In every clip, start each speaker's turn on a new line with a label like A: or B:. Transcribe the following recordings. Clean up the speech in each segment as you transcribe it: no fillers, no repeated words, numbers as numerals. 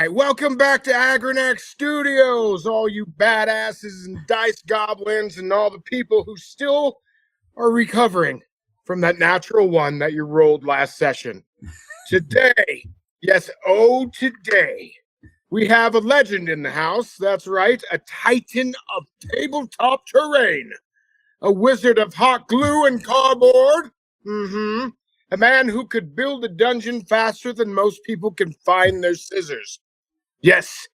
A: right, welcome back to Agranak Studios, all you badasses and dice goblins and all the people who still are recovering from that natural one that you rolled last session. Today, today, we have a legend in the house. That's right, a titan of tabletop terrain, a wizard of hot glue and cardboard. A man who could build a dungeon faster than most people can find their scissors. Yes,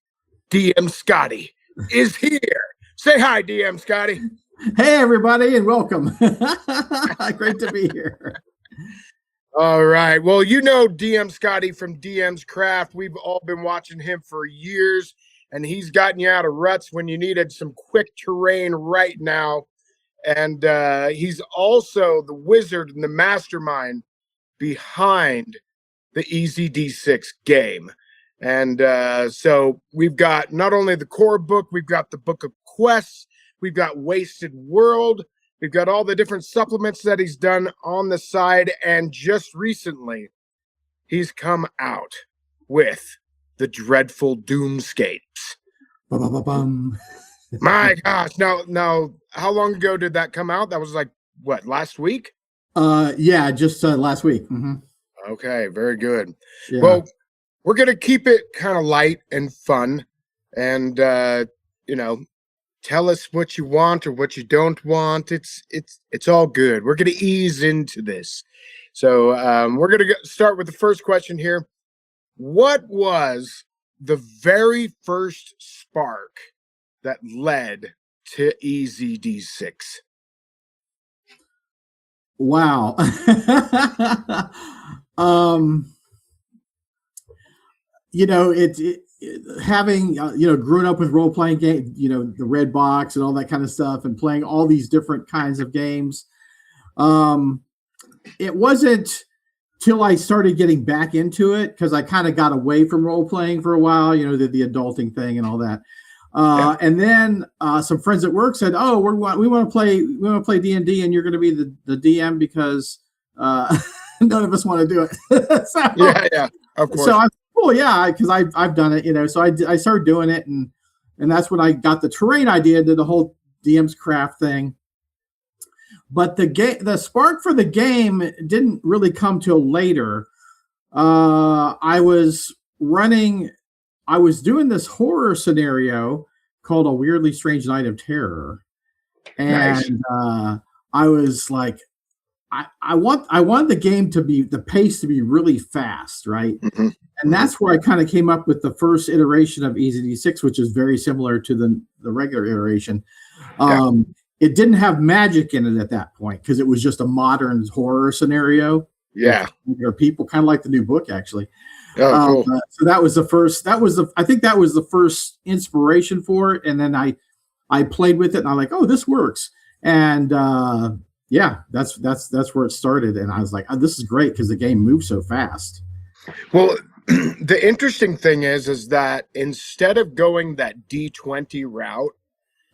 A: DM Scotty is here. Say hi, DM Scotty.
B: Hey, everybody, and welcome. Great to be here.
A: All right. Well, you know DM Scotty from DM's Craft. We've all been watching him for years, and he's gotten you out of ruts when you needed some quick terrain right now. And he's also the wizard and the mastermind behind the EZD6 game. And so we've got not only the core book, we've got the Book of Quests, we've got Wasted World, we've got all the different supplements that he's done on the side, and just recently he's come out with the Dreadful Doomscapes. My gosh. Now, how long ago did that come out? That was like, what, last week?
B: Yeah, just last week.
A: Okay, very good.
B: Yeah.
A: Well, we're going to keep it kind of light and fun, and, tell us what you want or what you don't want. It's all good. We're going to ease into this. So we're going to start with the first question here. What was the very first spark that led to EZD6?
B: Wow. Having grown up with role-playing game, the red box and all that kind of stuff, and playing all these different kinds of games. It wasn't till I started getting back into it, because I kind of got away from role-playing for a while, the adulting thing and all that. And then some friends at work said, "Oh, we want to play D&D, and you're going to be the DM because none of us want to do it."
A: Yeah, of course.
B: So because I've done it, So I started doing it, and that's when I got the terrain idea, did the whole DM's Craft thing. But the spark for the game didn't really come till later. I was doing this horror scenario called A Weirdly Strange Night of Terror. And nice. I was like, I want the game to be, the pace to be really fast, right?
A: Mm-hmm.
B: And that's where I kind of came up with the first iteration of EZD6, which is very similar to the regular iteration. It didn't have magic in it at that point because it was just a modern horror scenario.
A: Yeah.
B: There are people kind of like the new book, actually.
A: Oh, cool.
B: So that was the first. I think that was the first inspiration for it, and then I played with it, and I'm like, oh, this works, and that's where it started, and I was like, oh, this is great because the game moves so fast.
A: Well, the interesting thing is that instead of going that D20 route,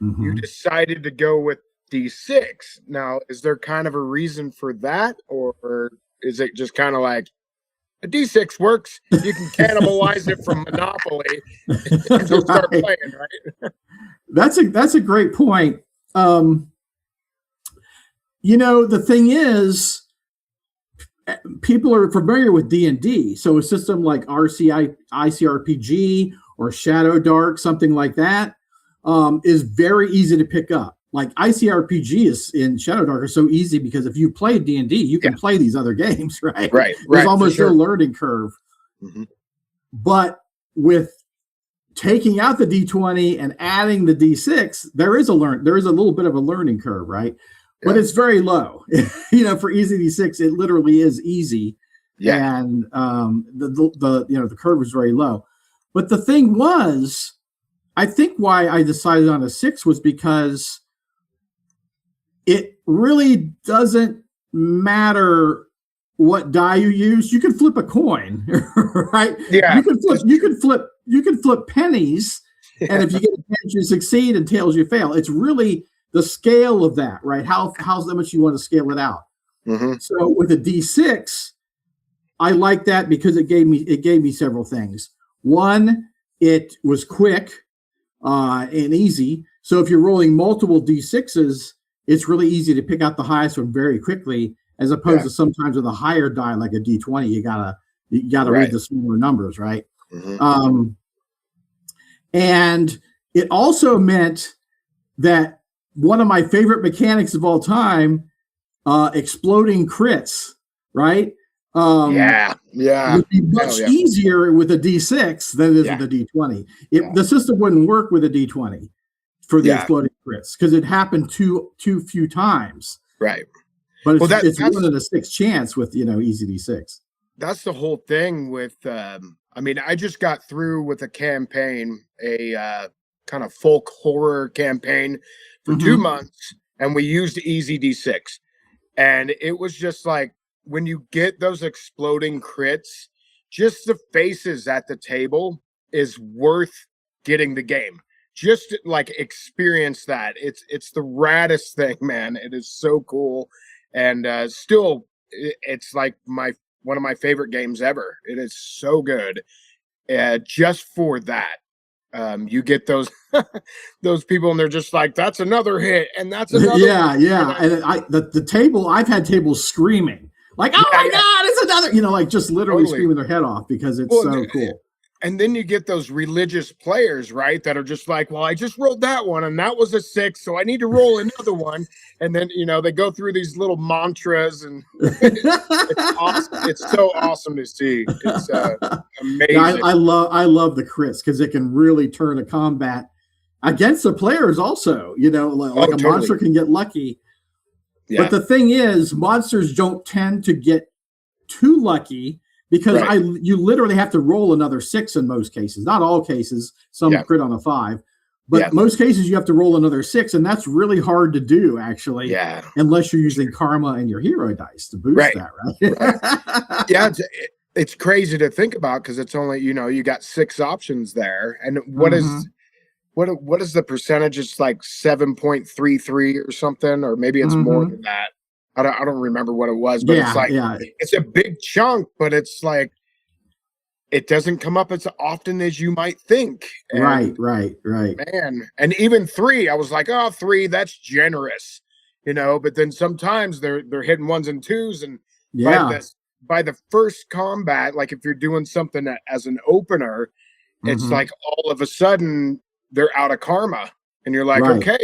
A: you decided to go with D6. Now, is there kind of a reason for that, or is it just kind of like, a D6 works, you can cannibalize it from Monopoly and just start playing, right?
B: That's a great point. The thing is, people are familiar with D&D, so a system like ICRPG or Shadow Dark, something like that, is very easy to pick up. Like ICRPG is in Shadow Dark are so easy because if you play D&D, you can play these other games, right?
A: Right.
B: There's almost no learning curve.
A: Mm-hmm.
B: But with taking out the D20 and adding the D6, there is a little bit of a learning curve, right? But it's very low. For EZD6, it literally is easy.
A: Yeah.
B: And the curve was very low. But the thing was, I think why I decided on a 6 was because it really doesn't matter what die you use. You can flip a coin, right?
A: Yeah.
B: You can flip pennies, and if you get heads, you succeed, and tails, you fail. It's really the scale of that, right? How much you want to scale it out.
A: Mm-hmm.
B: So with a D6, I like that because it gave me several things. One, it was quick and easy. So if you're rolling multiple D6s, it's really easy to pick out the highest one very quickly, as opposed to sometimes with a higher die like a D20, you gotta read the smaller numbers, right? And it also meant that one of my favorite mechanics of all time, exploding crits, right? Would be much easier with a D6 than it is with a D20. The system wouldn't work with a D20 for the exploding crits because it happened too few times.
A: Right.
B: But it's 1 in a 6 chance with EZD6.
A: That's the whole thing with. I mean, I just got through with a campaign, a kind of folk horror campaign for 2 months, and we used EZD6, and it was just like, when you get those exploding crits, just the faces at the table is worth getting the game. Just like experience that. It's the raddest thing, man. It is so cool. And still, it's like one of my favorite games ever. It is so good. Just for that. You get those those people and they're just like, that's another hit and that's another hit.
B: And the table, I've had tables screaming. Like, oh my God, it's another, like just literally screaming their head off because it's so cool.
A: And then you get those religious players, right, that are just like, well, I just rolled that one and that was a 6, so I need to roll another one. And then, they go through these little mantras and it's awesome. It's so awesome to see. It's amazing.
B: I love the crits because it can really turn a combat against the players also, like a monster can get lucky. Yeah. But the thing is, monsters don't tend to get too lucky because you literally have to roll another 6 in most cases. Not all cases. Some crit on a 5. But most cases you have to roll another 6, and that's really hard to do, actually.
A: Yeah.
B: Unless you're using karma and your hero dice to boost that, right?
A: Yeah, it's crazy to think about because it's only, you got 6 options there. And what is the percentage? It's like 7.33 or something, or maybe it's more than that. I don't remember what it was, but it's like it's a big chunk, but it's like it doesn't come up as often as you might think. And,
B: right.
A: Man, and even 3, I was like, 3, that's generous, But then sometimes they're hitting 1s and 2s, and by the first combat, like if you're doing something as an opener, it's like all of a sudden they're out of karma. And you're like, okay,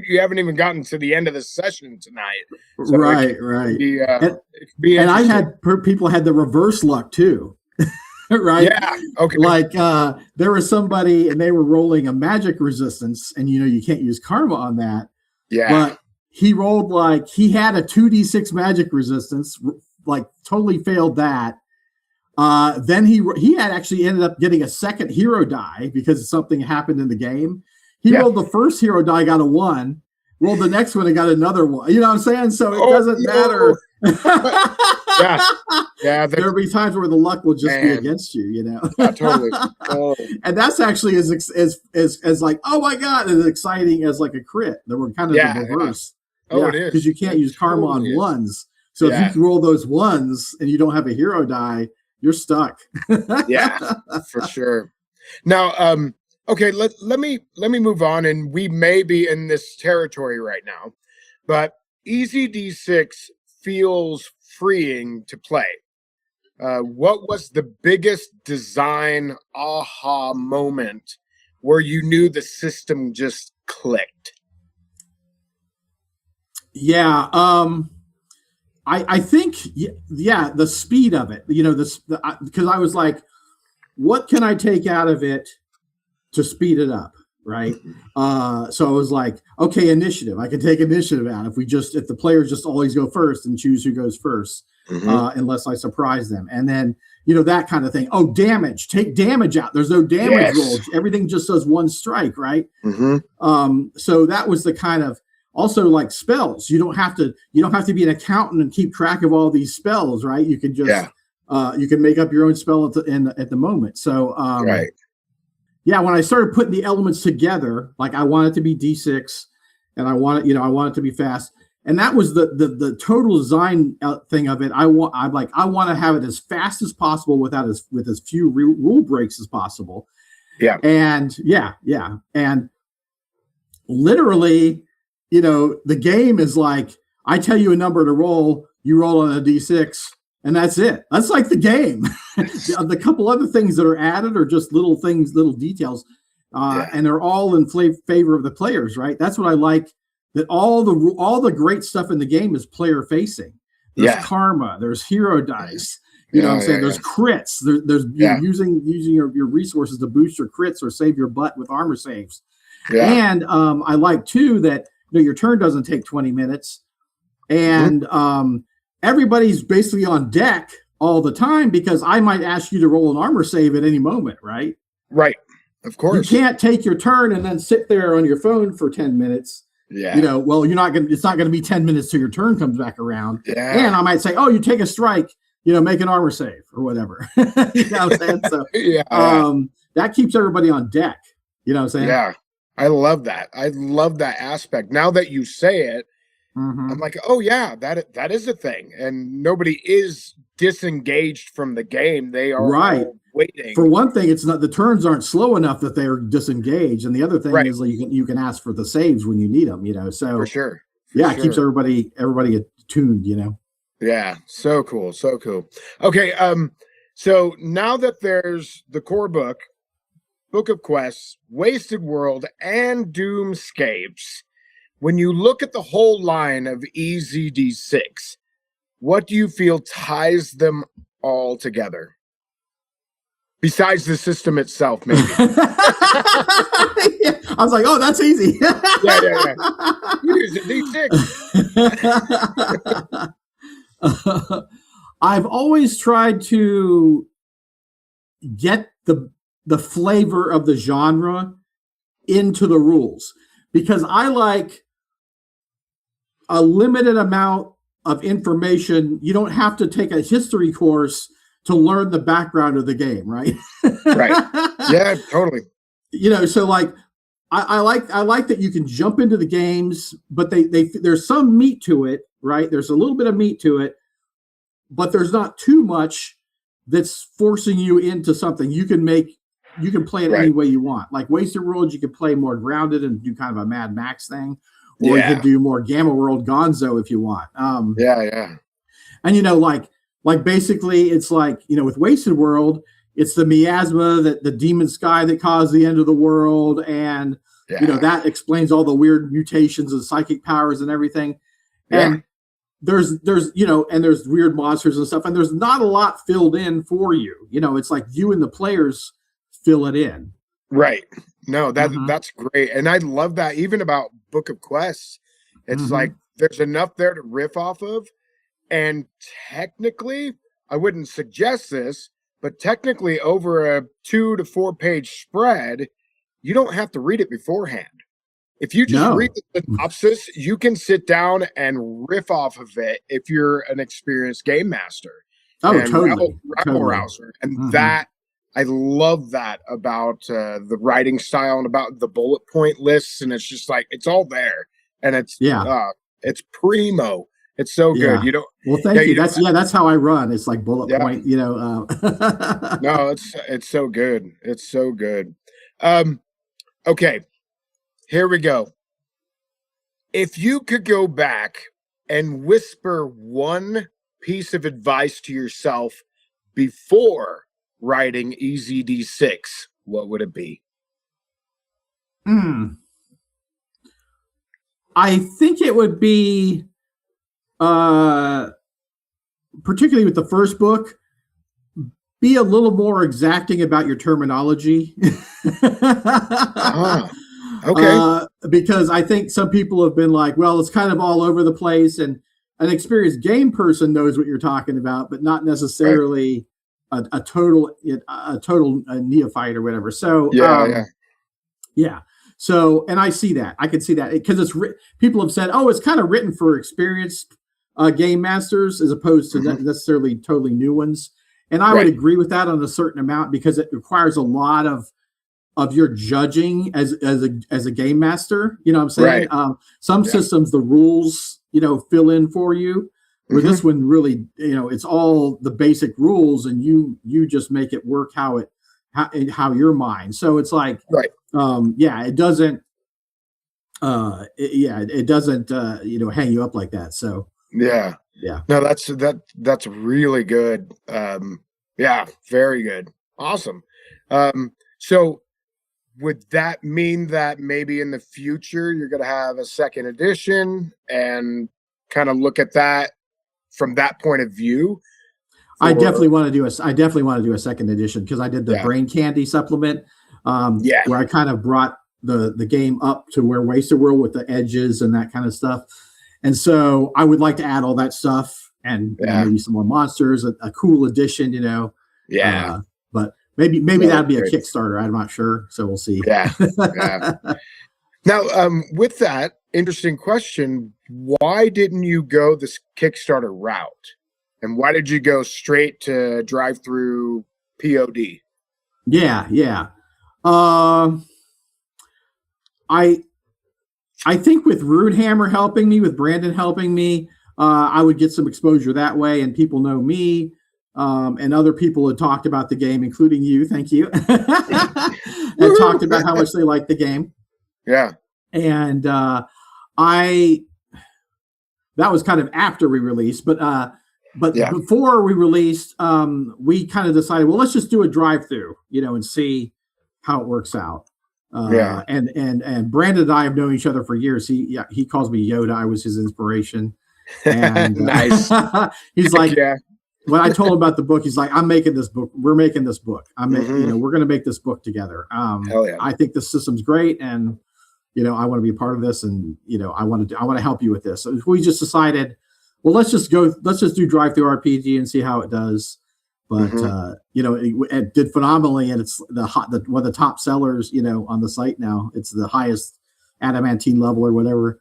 A: you haven't even gotten to the end of the session tonight. So
B: right. And I had people had the reverse luck too, right?
A: Yeah. Okay.
B: Like there was somebody and they were rolling a magic resistance, and you can't use karma on that.
A: Yeah.
B: But he rolled like he had a 2d6 magic resistance, like totally failed that. Then he had actually ended up getting a second hero die because something happened in the game. He rolled the first hero die, got a 1. Rolled the next one and got another 1. You know what I'm saying? So it doesn't matter. There'll be times where the luck will just be against you.
A: Yeah, totally.
B: And that's actually as like, oh my God, as exciting as like a crit. They were kind of the reverse.
A: It is
B: because you can't use karma on 1s. So if you roll those 1s and you don't have a hero die, you're stuck.
A: Yeah, for sure. Now, okay, let me move on, and we may be in this territory right now, but EZD6 feels freeing to play. What was the biggest design aha moment where you knew the system just clicked?
B: Yeah, I think the speed of it. Because I was like, what can I take out of it to speed it up, right? So I was like, okay, initiative. I can take initiative out if the players just always go first and choose who goes first, unless I surprise them. And then, that kind of thing. Oh, damage. Take damage out. There's no damage rolls. Everything just does 1 strike, right? So that was the kind of, also like spells. You don't have to be an accountant and keep track of all these spells, right? You can just you can make up your own spell at the moment. So yeah, when I started putting the elements together, like I want it to be D6 and I want it to be fast. And that was the total design thing of it. I want to have it as fast as possible with as few rule breaks as possible.
A: Yeah.
B: And and literally, the game is like, I tell you a number to roll, you roll on a D6, and that's it. That's like the game. The couple other things that are added are just little things, little details, and they're all in favor of the players, right? That's what I like. That all the great stuff in the game is player facing. There's karma. There's hero dice. You know what I'm saying? There's crits. There's using your resources to boost your crits or save your butt with armor saves. Yeah. And I like too that your turn doesn't take 20 minutes, and everybody's basically on deck all the time, because I might ask you to roll an armor save at any moment, right?
A: Right. Of course.
B: You can't take your turn and then sit there on your phone for 10 minutes.
A: Yeah.
B: Well, it's not going to be 10 minutes till your turn comes back around.
A: Yeah.
B: And I might say, oh, you take a strike, make an armor save or whatever. You know what I'm saying? So that keeps everybody on deck. You know what I'm saying?
A: Yeah. I love that. I love that aspect. Now that you say it, I'm like, oh yeah, that is a thing. And nobody is disengaged from the game. They are all waiting.
B: For one thing, it's not, the turns aren't slow enough that they're disengaged. And the other thing is like, you can ask for the saves when you need them, so
A: for sure.
B: It keeps everybody attuned,
A: Yeah. So cool. So cool. Okay. So now that there's the core book, Book of Quests, Wasted World, and Doomscapes, when you look at the whole line of EZD6, what do you feel ties them all together? Besides the system itself, maybe.
B: I was like, oh, that's easy.
A: Yeah. Use
B: D6. I've always tried to get the flavor of the genre into the rules, because I like a limited amount of information. You don't have to take a history course to learn the background of the game, right?
A: Right. Yeah, totally.
B: So like I like that you can jump into the games, but there's some meat to it, right? There's a little bit of meat to it, but there's not too much that's forcing you into something. You can play it any way you want. Like Wasted World, you can play more grounded and do kind of a Mad Max thing. Or you could do more Gamma World Gonzo if you want. And like basically it's like, with Wasted World, it's the miasma, that the demon sky that caused the end of the world, and that explains all the weird mutations and psychic powers and everything. And there's and there's weird monsters and stuff, and there's not a lot filled in for you. It's like you and the players fill it in.
A: Right. No, that's great. And I love that even about Book of Quests. It's like there's enough there to riff off of. And technically, I wouldn't suggest this, but technically over a 2 to 4 page spread, you don't have to read it beforehand. If you just read the synopsis, you can sit down and riff off of it if you're an experienced game master.
B: Oh, totally.
A: Rouser. And that, I love that about the writing style and about the bullet point lists. And it's just like, it's all there. And it's primo. It's so good. You don't.
B: Well, thank you. That's how I run. It's like bullet point,
A: No, it's so good. It's so good. Okay, here we go. If you could go back and whisper one piece of advice to yourself before writing EZD6, what would it be?
B: I think it would be, particularly with the first book, be a little more exacting about your terminology.
A: Okay.
B: Because I think some people have been like, well, it's kind of all over the place, and an experienced game person knows what you're talking about, but not necessarily a total neophyte or whatever. So So, and I see that. I can see that because people have said, oh, it's kind of written for experienced game masters as opposed to necessarily totally new ones. And I would agree with that on a certain amount, because it requires a lot of your judging as a game master. You know what I'm saying? Some systems, the rules, fill in for you. Where this one really, it's all the basic rules, and you just make it work how how your mind. So it's like,
A: right.
B: It doesn't, it doesn't, hang you up like that. So
A: Yeah.
B: yeah.
A: No, that's really good. Yeah, very good. Awesome. So would that mean that maybe in the future you're going to have a second edition and kind of look at that from that point of view?
B: I definitely want to do a second edition, because I did the Brain Candy supplement, where I kind of brought the game up to where Wasted World with the edges and that kind of stuff. And so I would like to add all that stuff and maybe some more monsters, a cool addition,
A: Yeah.
B: But maybe that'd be a Kickstarter. I'm not sure. So we'll see.
A: Yeah. Now, with that, interesting question. Why didn't you go this Kickstarter route? And why did you go straight to drive through POD?
B: Yeah. I think with Runehammer helping me, with Brandon helping me, I would get some exposure that way, and people know me, and other people had talked about the game, including you. Thank you. And talked about how much they liked the game.
A: Yeah.
B: And that was kind of after we released, but before we released, we kind of decided, well, let's just do a drive-through, and see how it works out. And Brandon and I have known each other for years. He calls me Yoda. I was his inspiration. And
A: nice.
B: He's like, when I told him about the book, he's like, I'm making this book. We're making this book. We're going to make this book together.
A: Hell yeah.
B: I think the system's great, and I want to be a part of this, and I want to help you with this. So we just decided, well, let's just do drive-through RPG and see how it does. But it did phenomenally, and it's one of the top sellers, on the site now. It's the highest adamantine level or whatever.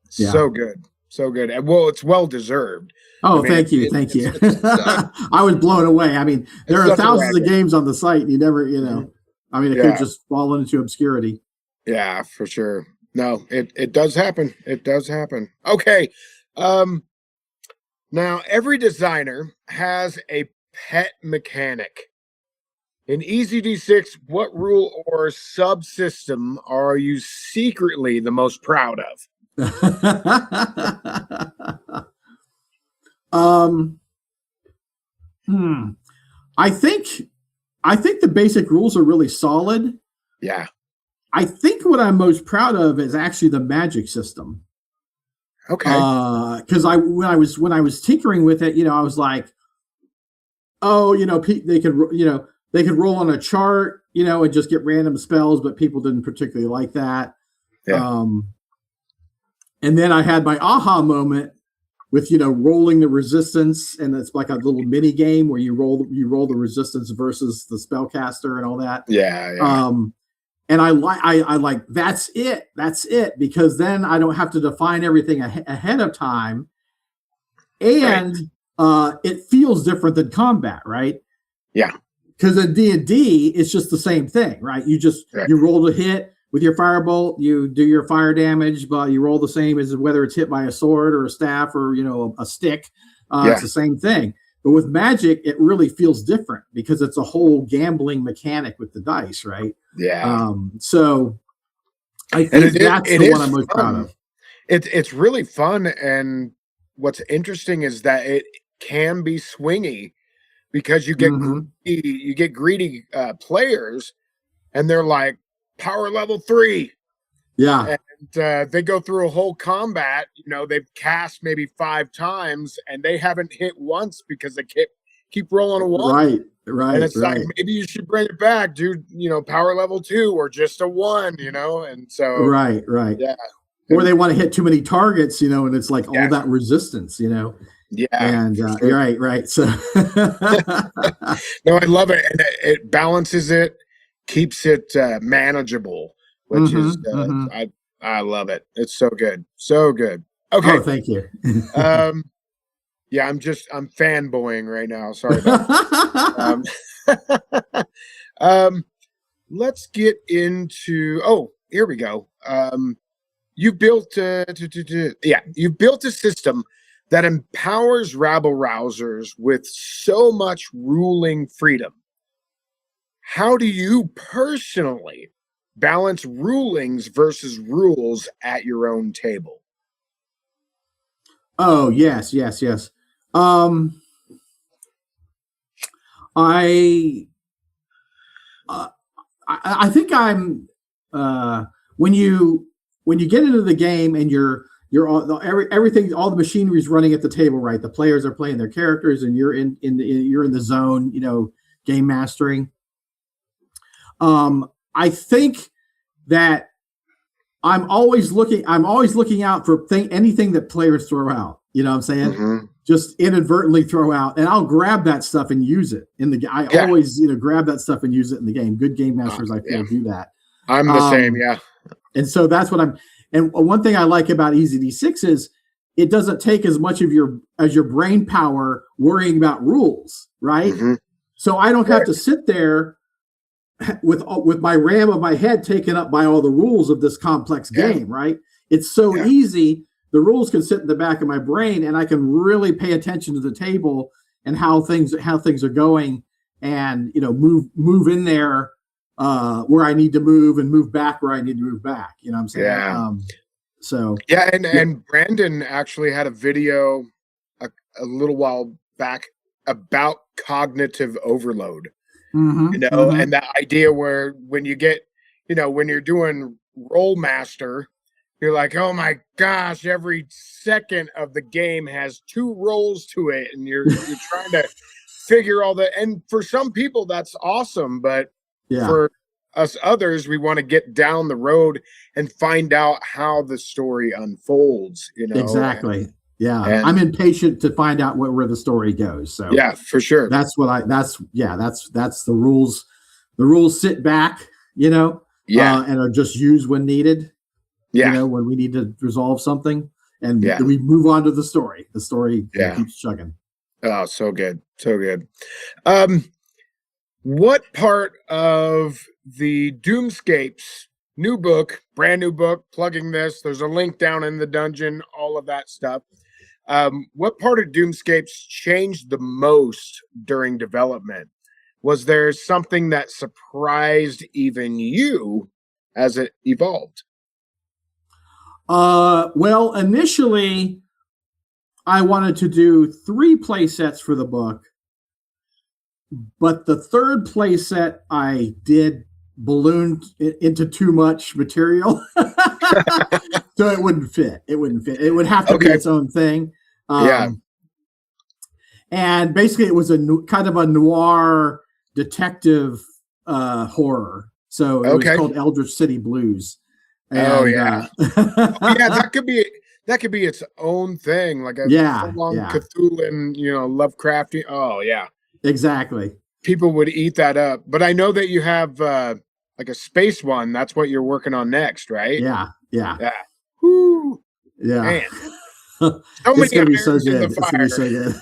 A: So good, so good. And well, it's well deserved.
B: Oh, thank you. I was blown away. I mean, there are thousands of games on the site, and you never, it could just fall into obscurity.
A: Yeah, for sure. No, it does happen. It does happen. Okay. Now, every designer has a pet mechanic. In EZD6, what rule or subsystem are you secretly the most proud of?
B: I think the basic rules are really solid.
A: Yeah.
B: I think what I'm most proud of is actually the magic system.
A: Okay.
B: Because when I was tinkering with it, I was like, oh, they could roll on a chart, and just get random spells, but people didn't particularly like that.
A: Yeah.
B: And then I had my aha moment with rolling the resistance, and it's like a little mini game where you roll the resistance versus the spellcaster and all that.
A: Yeah.
B: And I like that's it, because then I don't have to define everything ahead of time, and it feels different than combat, right?
A: Yeah.
B: Because in D&D, it's just the same thing, right? You just you roll the hit with your firebolt, you do your fire damage, but you roll the same as whether it's hit by a sword or a staff or a stick. It's the same thing. But with Magic, it really feels different because it's a whole gambling mechanic with the dice, right?
A: Yeah.
B: So I think that's the one I'm most proud of.
A: It's really fun, and what's interesting is that it can be swingy because you get greedy players, and they're like power level 3.
B: Yeah.
A: And they go through a whole combat, they've cast maybe 5 times and they haven't hit once because they keep rolling a 1.
B: Right.
A: And it's like, maybe you should bring it back, dude, power level 2 or just a 1, and so.
B: Right.
A: Yeah.
B: Or they want to hit too many targets, and it's like all that resistance, Yeah. And sure. Right. So.
A: No, I love it. And it balances it, keeps it manageable, which is, I love it. It's so good. So good. Okay.
B: Oh, thank you.
A: Yeah, I'm fanboying right now. Sorry about that. Let's get into, here we go. You built you built a system that empowers rabble rousers with so much ruling freedom. how do you personally balance rulings versus rules at your own table?
B: Oh, yes, yes, yes. I think I'm when you get into the game and you're everything, all the machinery is running at the table, right? The players are playing their characters and you're you're in the zone, game mastering. I think that I'm always looking out for anything that players throw out. You know what I'm saying?
A: Mm-hmm.
B: Just inadvertently throw out, and I'll grab that stuff and use it in the game. I always, grab that stuff and use it in the game. Good game masters, I feel, do that.
A: I'm the same, yeah.
B: And so that's what and one thing I like about EZD6 is it doesn't take as much of your brain power worrying about rules, right?
A: Mm-hmm.
B: So I don't have to sit there with my RAM of my head taken up by all the rules of this complex game, right? It's so easy. The rules can sit in the back of my brain, and I can really pay attention to the table and how things are going, and move in there where I need to move and move back where I need to move back. You know what I'm saying?
A: Yeah. And Brandon actually had a video a little while back about cognitive overload.
B: Mm-hmm,
A: and that idea where when you get, when you're doing roll master, you're like, oh my gosh, every second of the game has 2 rolls to it, and you're trying to figure all that. And for some people, that's awesome, but for us others, we want to get down the road and find out how the story unfolds.
B: Exactly. And I'm impatient to find out where the story goes. So
A: yeah, for sure.
B: That's the rules. The rules sit back, and are just used when needed. When we need to resolve something, and we move on to the story. The story keeps chugging.
A: Oh, so good. So good. What part of the Doomscapes brand new book, plugging this, there's a link down in the dungeon, all of that stuff. What part of Doomscapes changed the most during development? Was there something that surprised even you as it evolved?
B: Well, initially, I wanted to do 3 play sets for the book, but the 3rd play set I did ballooned into too much material, so it wouldn't fit. It would have to be its own thing. And basically, it was kind of a noir detective horror. So it was called Eldritch City Blues. And,
A: that could be its own thing, like a full-on Cthulhu, Lovecraftian. Oh yeah,
B: exactly.
A: People would eat that up. But I know that you have like a space one. That's what you're working on next, right?
B: Yeah.
A: Woo.
B: Yeah.
A: Man.
B: It's gonna be so good. It's gonna be so good.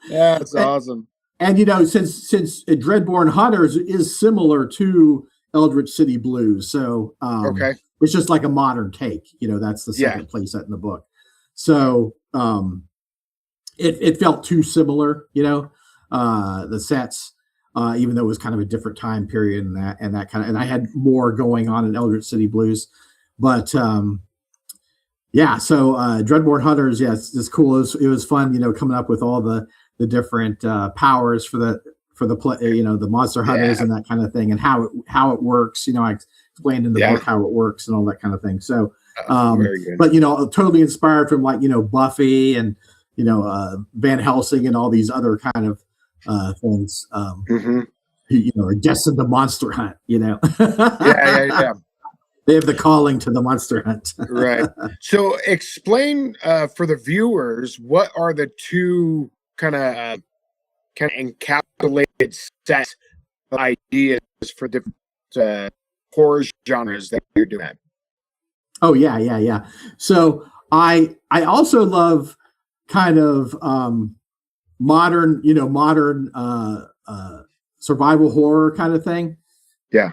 A: That's awesome.
B: And since Dreadborn Hunters is similar to Eldritch City Blues, so it's just like a modern take. That's the second playset in the book. So it felt too similar. The sets, even though it was kind of a different time period and that kind of, and I had more going on in Eldritch City Blues, but so Dreadborn Hunters, it's cool. It was fun, coming up with all the different powers for the the monster hunters and that kind of thing, and how it works. I explained in the book how it works and all that kind of thing. So, but totally inspired from Buffy and Van Helsing and all these other kind of things. Are destined to monster hunt. They have the calling to the monster hunt.
A: Right. So explain for the viewers, what are the 2 kind of encapsulated sets of ideas for different horror genres that you're doing?
B: Oh yeah. So I also love kind of modern survival horror kind of thing.
A: Yeah.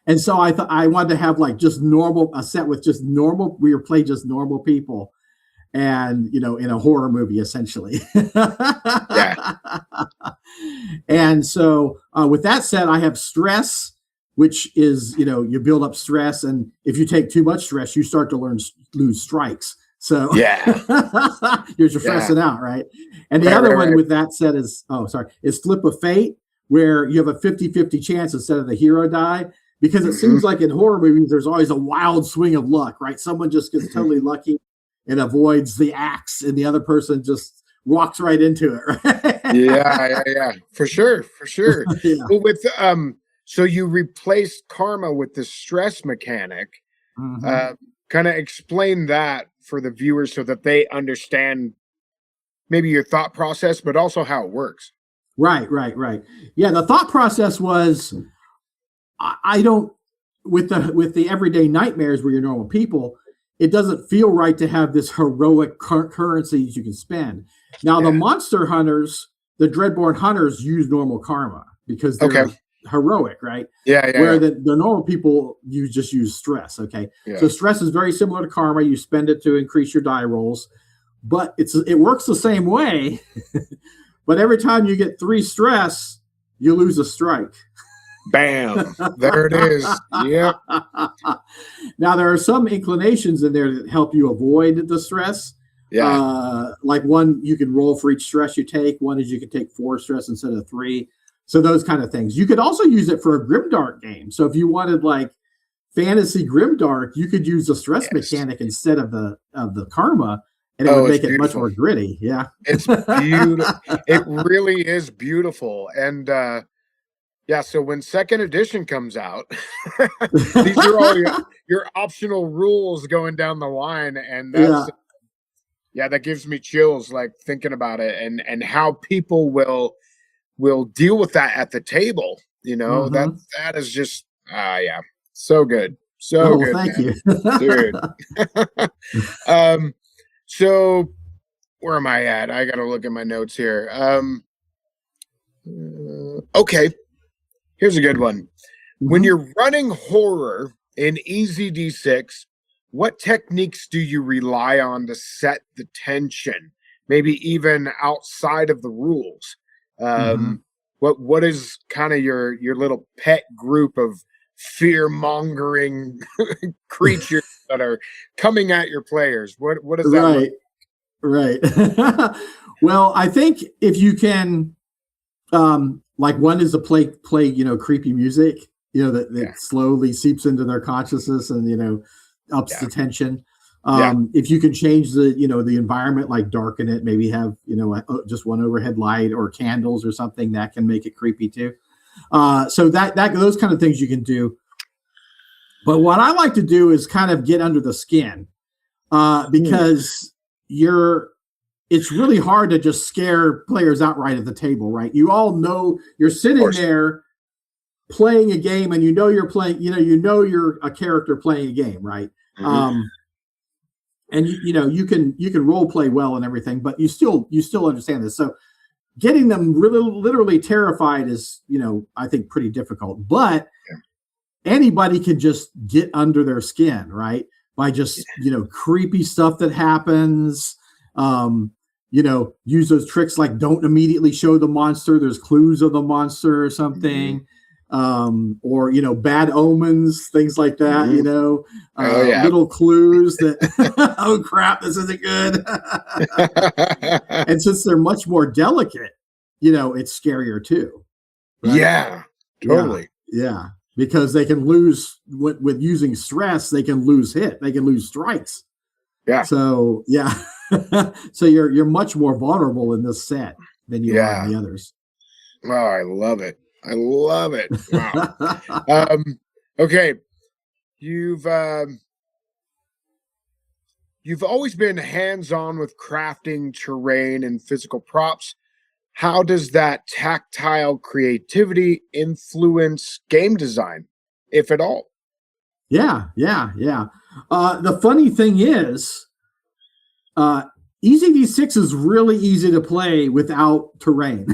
B: And so I thought I wanted to have like just a set with just normal, we were playing just normal people, and in a horror movie essentially. And so with that said, I have stress, which is, you build up stress. And if you take too much stress, you start to lose strikes. So you're stressing out, right? And the other one with that set is Flip of Fate, where you have a 50-50 chance instead of the hero die. Because it seems like in horror movies, there's always a wild swing of luck, right? Someone just gets totally lucky and avoids the axe, and the other person just walks right into it, right?
A: Yeah, for sure.
B: Yeah.
A: Well, with so you replaced karma with the stress mechanic. Kind of explain that for the viewers so that they understand maybe your thought process, but also how it works.
B: Right. Yeah, the thought process was, I don't, with the everyday nightmares where you're normal people, it doesn't feel right to have this heroic currencies you can spend. Now, the monster hunters, the Dreadborn hunters, use normal karma because they're heroic, right? Where the normal people, you just use stress. So stress is very similar to karma. You spend it to increase your die rolls, but it works the same way. But every time you get 3 stress, you lose a strike.
A: Bam. There it is. Yep.
B: Now, there are some inclinations in there that help you avoid the stress. Like one, you can roll for each stress you take. One is you can take 4 stress instead of 3. So those kind of things. You could also use it for a Grimdark game. So if you wanted like fantasy Grimdark, you could use the stress mechanic instead of the karma, and it would make it much more gritty. Yeah.
A: It's beautiful. It really is beautiful. And so when 2nd edition comes out, these are all your optional rules going down the line. And that's that gives me chills, like thinking about it and how people will deal with that at the table. That is just so good. So good.
B: Thank you.
A: Dude. So where am I at? I gotta look at my notes here. Okay. Here's a good one. When you're running horror in EZD6, what techniques do you rely on to set the tension? Maybe even outside of the rules. What is kind of your little pet group of fear-mongering creatures that are coming at your players? What does that look like?
B: Right. Well, I think if you can, like one is to play creepy music, that slowly seeps into their consciousness and ups the tension. If you can change the the environment, like darken it, maybe have just one overhead light or candles or something, that can make it creepy too. So that those kind of things you can do. But what I like to do is kind of get under the skin, because it's really hard to just scare players outright at the table, right? You all know you're sitting there playing a game, and you're playing, you're a character playing a game, right? And you can role play well and everything, but you still understand this. So getting them really literally terrified is, I think pretty difficult. But anybody can just get under their skin, right? By just creepy stuff that happens. Use those tricks like don't immediately show the monster. There's clues of the monster or something. Or bad omens, things like that, little clues that oh crap, this isn't good. And since they're much more delicate, it's scarier too, right?
A: Yeah, totally.
B: Yeah, because they can lose with using stress, they can lose strikes. So so you're much more vulnerable in this set than you are in the others.
A: Oh, I love it. Wow. Okay. You've always been hands-on with crafting terrain and physical props. How does that tactile creativity influence game design, if at all?
B: Yeah. The funny thing is, EZD6 is really easy to play without terrain.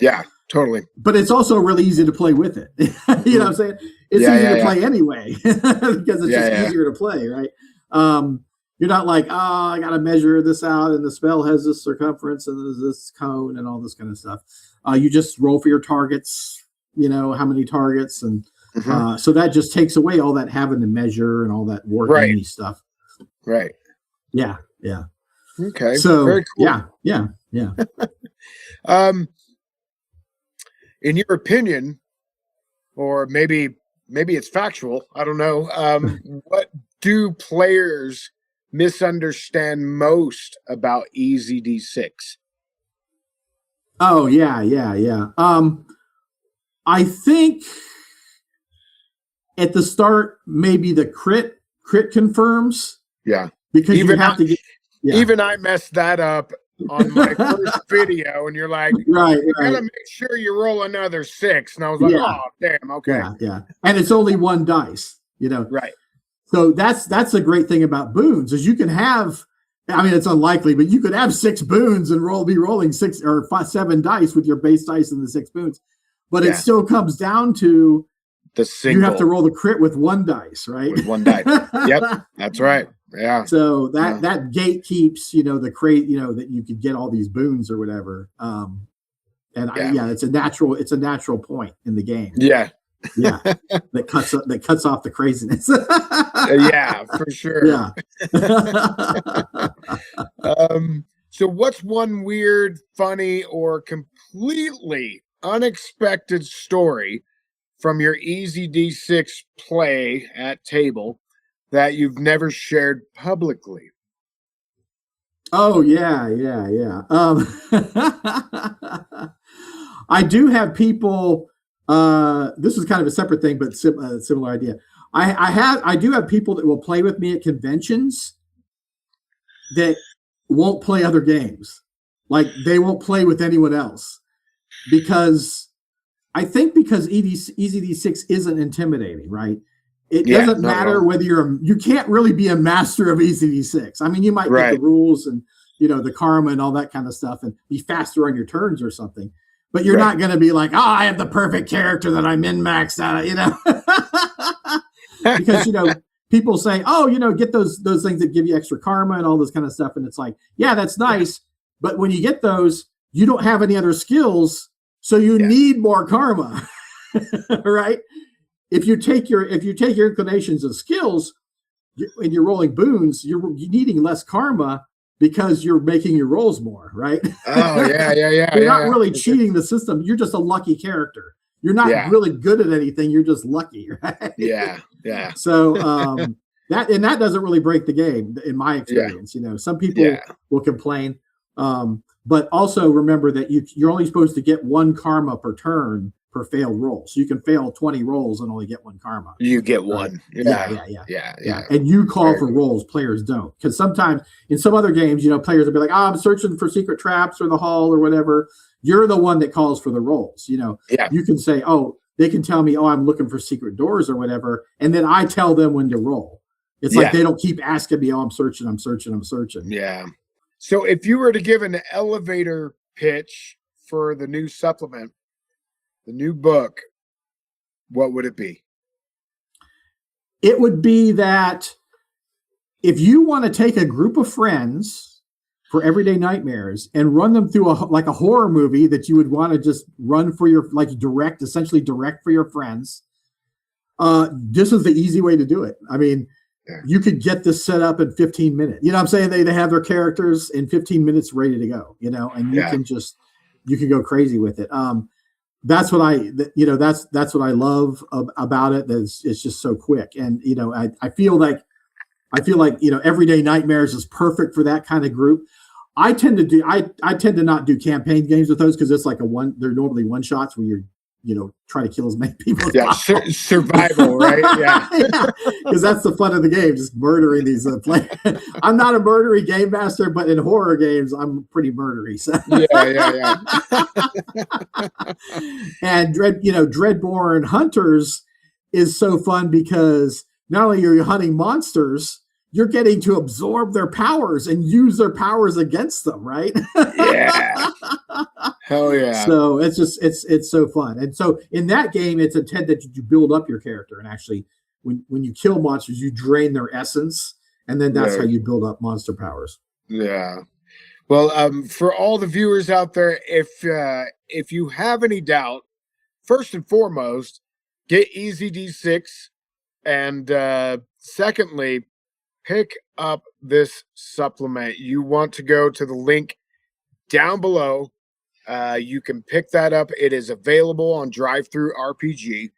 A: Yeah, totally.
B: But it's also really easy to play with it. You know what I'm saying? It's easy to play anyway because it's just easier to play, right? You're not like, oh, I got to measure this out, and the spell has this circumference and there's this cone and all this kind of stuff. You just roll for your targets, how many targets, and so that just takes away all that having to measure and all that working stuff.
A: Right.
B: Yeah.
A: Okay.
B: So
A: very cool.
B: Yeah.
A: In your opinion, or maybe it's factual, I don't know. What do players misunderstand most about EZD6?
B: Oh, yeah. I think at the start, maybe the crit confirms. Yeah. Because even you have to get... Yeah.
A: Even I messed that up on my first video, and you're like, you gotta make sure you roll another 6. And I was like, oh, damn, okay.
B: Yeah. And it's only 1 dice,
A: Right.
B: So that's a great thing about boons is you can have, I mean, it's unlikely, but you could have 6 boons and be rolling 6 or 7 dice with your base dice and the 6 boons. But it still comes down to
A: the single.
B: You have to roll the crit with 1 dice, right?
A: With 1 dice. Yep, that's right. Yeah.
B: So that gate keeps, the crate, that you could get all these boons or whatever. It's a natural point in the game.
A: Yeah.
B: Yeah. That cuts off the craziness.
A: Yeah, for sure.
B: Yeah.
A: So what's one weird, funny, or completely unexpected story from your EZD6 play at table that you've never shared publicly?
B: Oh, yeah. I do have people, this is kind of a separate thing, but similar idea. I do have people that will play with me at conventions that won't play other games. Like they won't play with anyone else because EZD6 isn't intimidating, right? It doesn't matter whether you can't really be a master of EZD6. I mean, you might get the rules and, the karma and all that kind of stuff and be faster on your turns or something, but you're not going to be like, oh, I have the perfect character that I'm min-maxed out of, because, people say, oh, get those things that give you extra karma and all this kind of stuff. And it's like, yeah, that's nice. But when you get those, you don't have any other skills. So you need more karma, right? If you take your inclinations and skills and you're rolling boons, you're needing less karma because you're making your rolls more, right?
A: Oh, yeah.
B: You're not really cheating the system. You're just a lucky character. You're not really good at anything. You're just lucky, right?
A: Yeah.
B: So that doesn't really break the game in my experience. Some people will complain, but also remember that you're only supposed to get 1 karma per turn per failed roll. So you can fail 20 rolls and only get 1 karma.
A: You get 1.
B: Yeah. And you call for rolls, players don't. Because sometimes in some other games, players will be like, oh, I'm searching for secret traps or the hall or whatever. You're the one that calls for the rolls. You can say, oh, they can tell me, oh, I'm looking for secret doors or whatever. And then I tell them when to roll. It's like they don't keep asking me, oh, I'm searching.
A: Yeah. So if you were to give an elevator pitch for the new supplement, the new book, what would it be?
B: It would be that if you want to take a group of friends for Everyday Nightmares and run them through a horror movie that you would want to just run for your, essentially direct for your friends, this is the easy way to do it. I mean, you could get this set up in 15 minutes. You know what I'm saying? They have their characters in 15 minutes ready to go, and you can go crazy with it. That's what that's what I love about it. It's just so quick. And, I feel like, Everyday Nightmares is perfect for that kind of group. I tend to not do campaign games with those because it's like they're normally one shots where you're, try to kill as many people as possible.
A: Survival, right? Yeah.
B: Because that's the fun of the game, just murdering these players. I'm not a murdery game master, but in horror games, I'm pretty murdery. So.
A: Yeah.
B: And Dreadborn Hunters is so fun because not only are you hunting monsters, you're getting to absorb their powers and use their powers against them, right?
A: Yeah. Hell yeah.
B: So it's so fun. And so in that game, it's intended that you build up your character. And actually, when you kill monsters, you drain their essence. and then that's
A: Yeah.
B: how you build up monster powers.
A: Yeah. Well, for all the viewers out there, if you have any doubt, first and foremost, get EZD6, and secondly, pick up this supplement. You want to go to the link down below. You can pick that up. It is available on Drive-Thru RPG.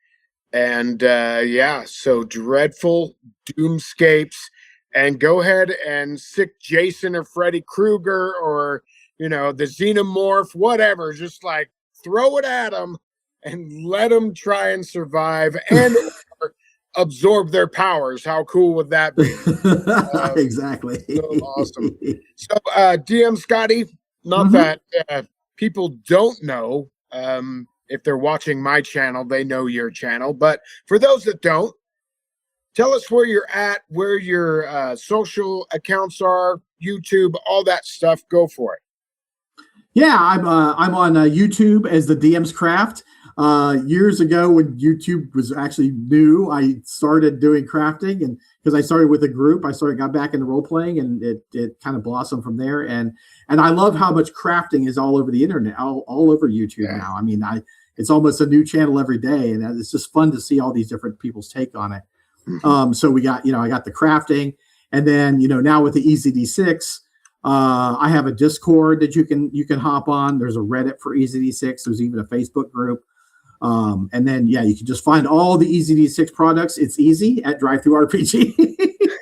A: And yeah, so Dreadful Doomscapes. And go ahead and sick Jason or Freddy Krueger or, you know, the Xenomorph, whatever. Just like throw it at them and let them try and survive and or absorb their powers. How cool would that be?
B: Exactly.
A: So awesome. So, DM Scotty, not
B: Mhm.
A: that people don't know, if they're watching my channel, they know your channel. But for those that don't, tell us where you're at, where your social accounts are, YouTube, all that stuff. Go for it.
B: Yeah, I'm on YouTube as the DM's Craft. Years ago, when YouTube was actually new, I started doing crafting, and because I started with a group, got back into role playing, and it kind of blossomed from there. And I love how much crafting is all over the internet, all over YouTube now. I mean, it's almost a new channel every day, and it's just fun to see all these different people's take on it. So we got, I got the crafting, and then, now with the EZD6, I have a Discord that you can hop on. There's a Reddit for EZD6. There's even a Facebook group. And then, you can just find all the EZD6 products. It's easy at Drive-Thru RPG.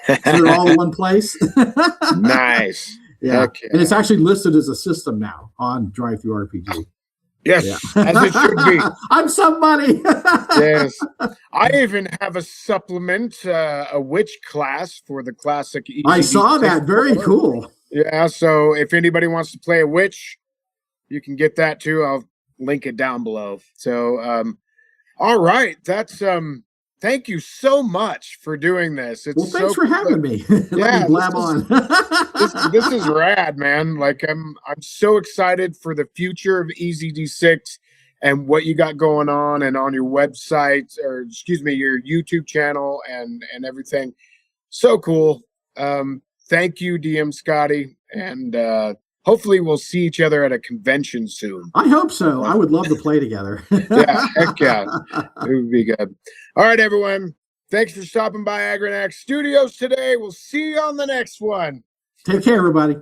B: So they're all in one place.
A: Nice.
B: Yeah. And it's actually listed as a system now on Drive-Thru RPG.
A: Yes, as it should be.
B: I'm somebody.
A: Yes. I even have a supplement, a witch class for the classic EZD6.
B: I saw that. Very cool.
A: Yeah, so if anybody wants to play a witch, you can get that too. I'll link it down below. So, all right. That's thank you so much for doing this. It's
B: thanks for having me.
A: Yeah,
B: me blab on.
A: this is rad, man. Like I'm so excited for the future of EZD6 and what you got going on and on your website, or excuse me, your YouTube channel and everything. So cool. Thank you, DM Scotty, and hopefully we'll see each other at a convention soon.
B: I hope so. I would love to play together.
A: Yeah, heck yeah. It would be good. All right, everyone. Thanks for stopping by Agranak Studios today. We'll see you on the next one.
B: Take care, everybody.